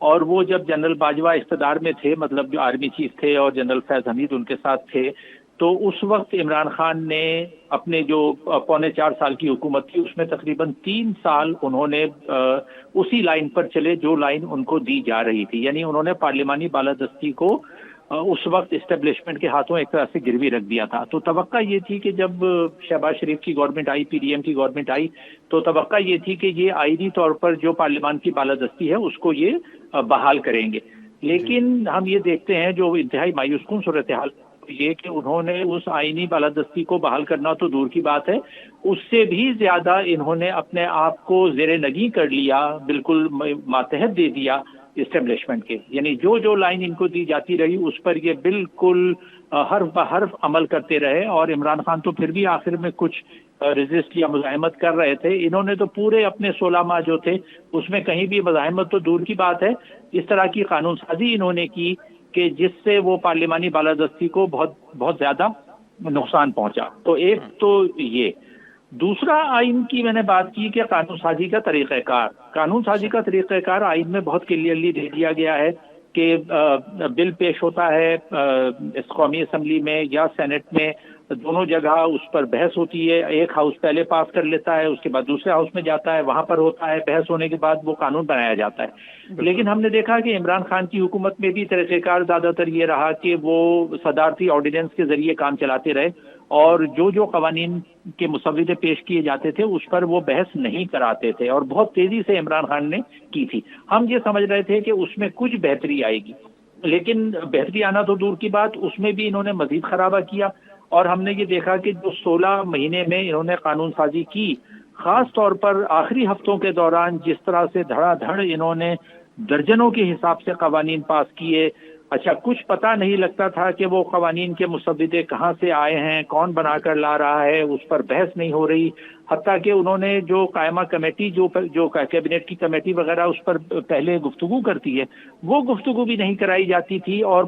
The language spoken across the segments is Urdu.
اور وہ جب جنرل باجوہ اقتدار میں تھے، مطلب جو آرمی چیف تھے، اور جنرل فیض حمید ان کے ساتھ تھے، تو اس وقت عمران خان نے اپنے جو 4.25 سال کی حکومت تھی اس میں تقریباً 3 سال انہوں نے اسی لائن پر چلے جو لائن ان کو دی جا رہی تھی، یعنی انہوں نے پارلیمانی بالادستی کو اس وقت اسٹیبلشمنٹ کے ہاتھوں ایک طرح سے گروی رکھ دیا تھا۔ تو توقع یہ تھی کہ جب شہباز شریف کی گورنمنٹ آئی، پی ڈی ایم کی گورنمنٹ آئی، تو توقع یہ تھی کہ یہ آئینی طور پر جو پارلیمان کی بالادستی ہے اس کو یہ بحال کریں گے، لیکن ہم یہ دیکھتے ہیں جو انتہائی مایوس کن صورتحال یہ کہ انہوں نے اس آئینی بالادستی کو بحال کرنا تو دور کی بات ہے، اس سے بھی زیادہ انہوں نے اپنے آپ کو زیر نگیں کر لیا، بالکل ماتحت دے دیا اسٹیبلشمنٹ کے، یعنی جو لائن ان کو دی جاتی رہی اس پر یہ بالکل حرف بحرف عمل کرتے رہے، اور عمران خان تو پھر بھی آخر میں کچھ ریزسٹ یا مزاحمت کر رہے تھے۔ انہوں نے تو پورے اپنے 16 ماہ جو تھے اس میں کہیں بھی مزاحمت تو دور کی بات ہے، اس طرح کی قانون سازی انہوں نے کی کہ جس سے وہ پارلیمانی بالادستی کو بہت زیادہ نقصان پہنچا۔ تو ایک تو یہ، دوسرا آئین کی میں نے بات کی کہ قانون سازی کا طریقہ کار، قانون سازی کا طریقہ کار آئین میں بہت کلیئرلی دے دیا گیا ہے کہ بل پیش ہوتا ہے اس قومی اسمبلی میں یا سینٹ میں، دونوں جگہ اس پر بحث ہوتی ہے، ایک ہاؤس پہلے پاس کر لیتا ہے، اس کے بعد دوسرے ہاؤس میں جاتا ہے، وہاں پر ہوتا ہے، بحث ہونے کے بعد وہ قانون بنایا جاتا ہے۔ لیکن ہم نے دیکھا کہ عمران خان کی حکومت میں بھی طریقہ کار زیادہ تر یہ رہا کہ وہ صدارتی آرڈیننس کے ذریعے کام چلاتے رہے، اور جو قوانین کے مسودے پیش کیے جاتے تھے اس پر وہ بحث نہیں کراتے تھے، اور بہت تیزی سے عمران خان نے کی تھی۔ ہم یہ سمجھ رہے تھے کہ اس میں کچھ بہتری آئے گی، لیکن بہتری آنا تو دور کی بات، اس میں بھی انہوں نے مزید خرابہ کیا، اور ہم نے یہ دیکھا کہ جو 16 مہینے میں انہوں نے قانون سازی کی، خاص طور پر آخری ہفتوں کے دوران جس طرح سے دھڑا دھڑ انہوں نے درجنوں کے حساب سے قوانین پاس کیے، اچھا کچھ پتہ نہیں لگتا تھا کہ وہ قوانین کے مسودے کہاں سے آئے ہیں، کون بنا کر لا رہا ہے، اس پر بحث نہیں ہو رہی، حتیٰ کہ انہوں نے جو قائمہ کمیٹی جو کیبنٹ کی کمیٹی وغیرہ اس پر پہلے گفتگو کرتی ہے وہ گفتگو بھی نہیں کرائی جاتی تھی، اور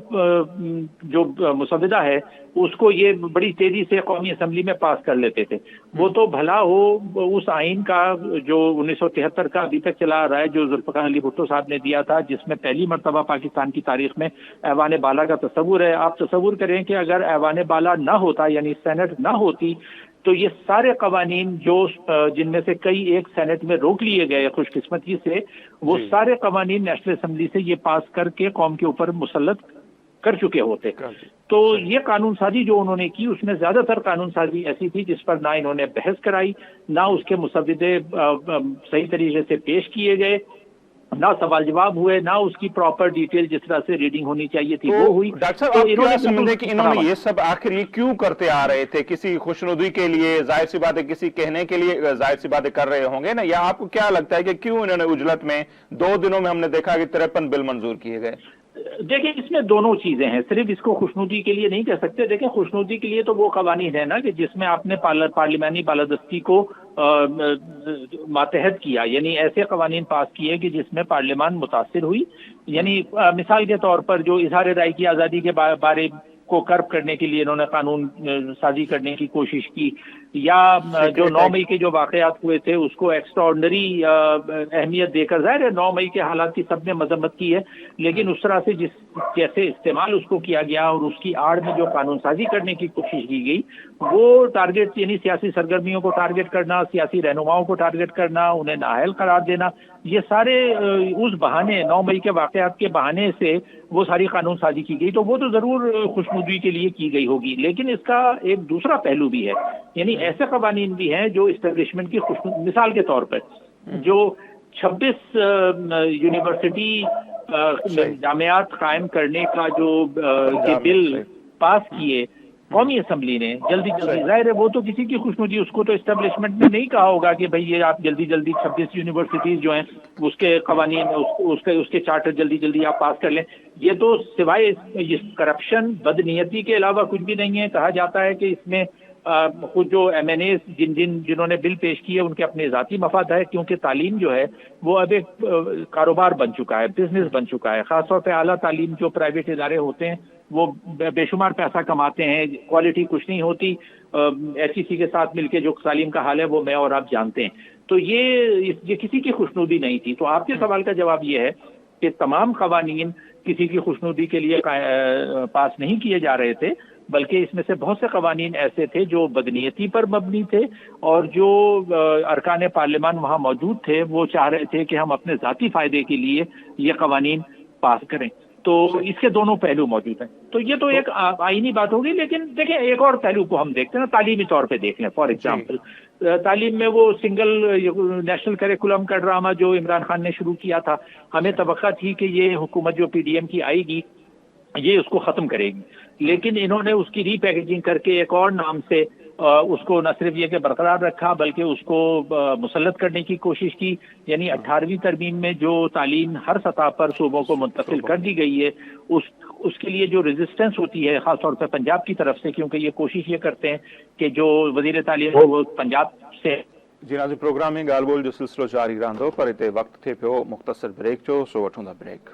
جو مسودہ ہے اس کو یہ بڑی تیزی سے قومی اسمبلی میں پاس کر لیتے تھے۔ وہ تو بھلا ہو اس آئین کا جو 1973 کا ابھی تک چلا رہا ہے، جو ذوالفقار علی بھٹو صاحب نے دیا تھا، جس میں پہلی مرتبہ پاکستان کی تاریخ میں ایوان بالا کا تصور ہے۔ آپ تصور کریں کہ اگر ایوان بالا نہ ہوتا، یعنی سینٹ نہ ہوتی، تو یہ سارے قوانین جن میں سے کئی ایک سینٹ میں روک لیے گئے خوش قسمتی سے، وہ سارے قوانین نیشنل اسمبلی سے یہ پاس کر کے قوم کے اوپر مسلط کر چکے ہوتے۔ تو یہ قانون سازی جو انہوں نے کی، اس میں زیادہ تر قانون سازی ایسی تھی جس پر نہ انہوں نے بحث کرائی، نہ اس کے مسودے صحیح طریقے سے پیش کیے گئے، نہ سوال جواب ہوئے، نہ اس کی پراپر ڈیٹیل جس طرح سے ریڈنگ ہونی چاہیے تھی وہ ہوئی۔ ڈاکٹر صاحب، آپ کیا سمجھتے کہ انہوں نے یہ سب آخر یہ کیوں کرتے آ رہے تھے؟ کسی خوشنودی کے لیے؟ ظاہر سی بات ہے کسی کہنے کے لیے ظاہر سی باتیں کر رہے ہوں گے نا، یا آپ کو کیا لگتا ہے کہ کیوں انہوں نے اجلت میں 2 دنوں میں ہم نے دیکھا کہ 53 بل منظور کیے گئے؟ دیکھیں اس میں دونوں چیزیں ہیں، صرف اس کو خوشنودی کے لیے نہیں کہہ سکتے۔ دیکھیں خوشنودی کے لیے تو وہ قوانین ہے نا کہ جس میں آپ نے پارلیمانی بالادستی کو ماتحت کیا، یعنی ایسے قوانین پاس کیے کہ جس میں پارلیمان متاثر ہوئی، یعنی مثال کے طور پر جو اظہار رائے کی آزادی کے بارے کو کرب کرنے کے لیے انہوں نے قانون سازی کرنے کی کوشش کی، یا جو 9 مئی کے جو واقعات ہوئے تھے اس کو ایکسٹرا آرڈنری اہمیت دے کر، ظاہر ہے 9 مئی کے حالات کی سب نے مذمت کی ہے، لیکن اس طرح سے جیسے استعمال اس کو کیا گیا اور اس کی آڑ میں جو قانون سازی کرنے کی کوشش کی گئی، وہ ٹارگیٹ یعنی سیاسی سرگرمیوں کو ٹارگیٹ کرنا، سیاسی رہنماؤں کو ٹارگیٹ کرنا، انہیں نااہل قرار دینا، یہ سارے اس بہانے 9 مئی کے واقعات کے بہانے سے وہ ساری قانون سازی کی گئی، تو وہ تو ضرور خوشنودی کے لیے کی گئی ہوگی۔ لیکن اس کا ایک دوسرا پہلو بھی ہے، یعنی ایسے قوانین بھی ہیں جو اسٹیبلشمنٹ کی مثال کے طور پر جو 26 یونیورسٹی جامعات قائم کرنے کا جو بل پاس کیے قومی اسمبلی نے جلدی، ظاہر ہے وہ تو کسی کی خوشنودی، اس کو تو اسٹیبلشمنٹ نے نہیں کہا ہوگا کہ بھئی یہ آپ جلدی 26 یونیورسٹیز جو ہیں اس کے قوانین اس کے چارٹر جلدی آپ پاس کر لیں۔ یہ تو سوائے کرپشن، بدنیتی کے علاوہ کچھ بھی نہیں ہے۔ کہا جاتا ہے کہ اس میں خود جو ایم این ایز جنہوں نے بل پیش کیے ان کے اپنے ذاتی مفاد ہے، کیونکہ تعلیم جو ہے وہ اب ایک کاروبار بن چکا ہے، بزنس بن چکا ہے۔ خاص طور پہ اعلیٰ تعلیم جو پرائیویٹ ادارے ہوتے ہیں وہ بے شمار پیسہ کماتے ہیں، کوالٹی کچھ نہیں ہوتی۔ ایچ ای سی کے ساتھ مل کے جو تعلیم کا حال ہے وہ میں اور آپ جانتے ہیں۔ تو یہ کسی کی خوشنودی نہیں تھی۔ تو آپ کے سوال کا جواب یہ ہے کہ تمام قوانین کسی کی خوشنودی کے لیے پاس نہیں کیے جا رہے تھے، بلکہ اس میں سے بہت سے قوانین ایسے تھے جو بدنیتی پر مبنی تھے، اور جو ارکان پارلیمان وہاں موجود تھے وہ چاہ رہے تھے کہ ہم اپنے ذاتی فائدے کے لیے یہ قوانین پاس کریں. تو اس کے دونوں پہلو موجود ہیں. تو یہ تو ایک آئینی بات ہوگی. لیکن دیکھیں ایک اور پہلو کو ہم دیکھتے ہیں نا، تعلیمی طور پہ دیکھ لیں. فار ایگزامپل تعلیم میں وہ سنگل نیشنل کریکولم کا ڈرامہ جو عمران خان نے شروع کیا تھا، ہمیں توقع تھی کہ یہ حکومت جو پی ڈی ایم کی آئے گی یہ اس کو ختم کرے گی، لیکن انہوں نے اس کی ری پیکیجنگ کر کے ایک اور نام سے اس کو نہ صرف یہ کہ برقرار رکھا بلکہ اس کو مسلط کرنے کی کوشش کی. یعنی 18ویں ترمیم میں جو تعلیم ہر سطح پر صوبوں کو منتقل کر دی گئی ہے، اس کے لیے جو ریزسٹنس ہوتی ہے خاص طور پہ پنجاب کی طرف سے، کیونکہ یہ کوشش یہ کرتے ہیں کہ جو وزیر تعلیم ہے وہ پنجاب سے. جی ناظرین، پروگرام میں ڳالهه ٻولهه جو سلسلو جاری رهندو، پر اتي وقت ٿي پيو مختصر بريڪ جو، سو وٺون ٿا بريڪ.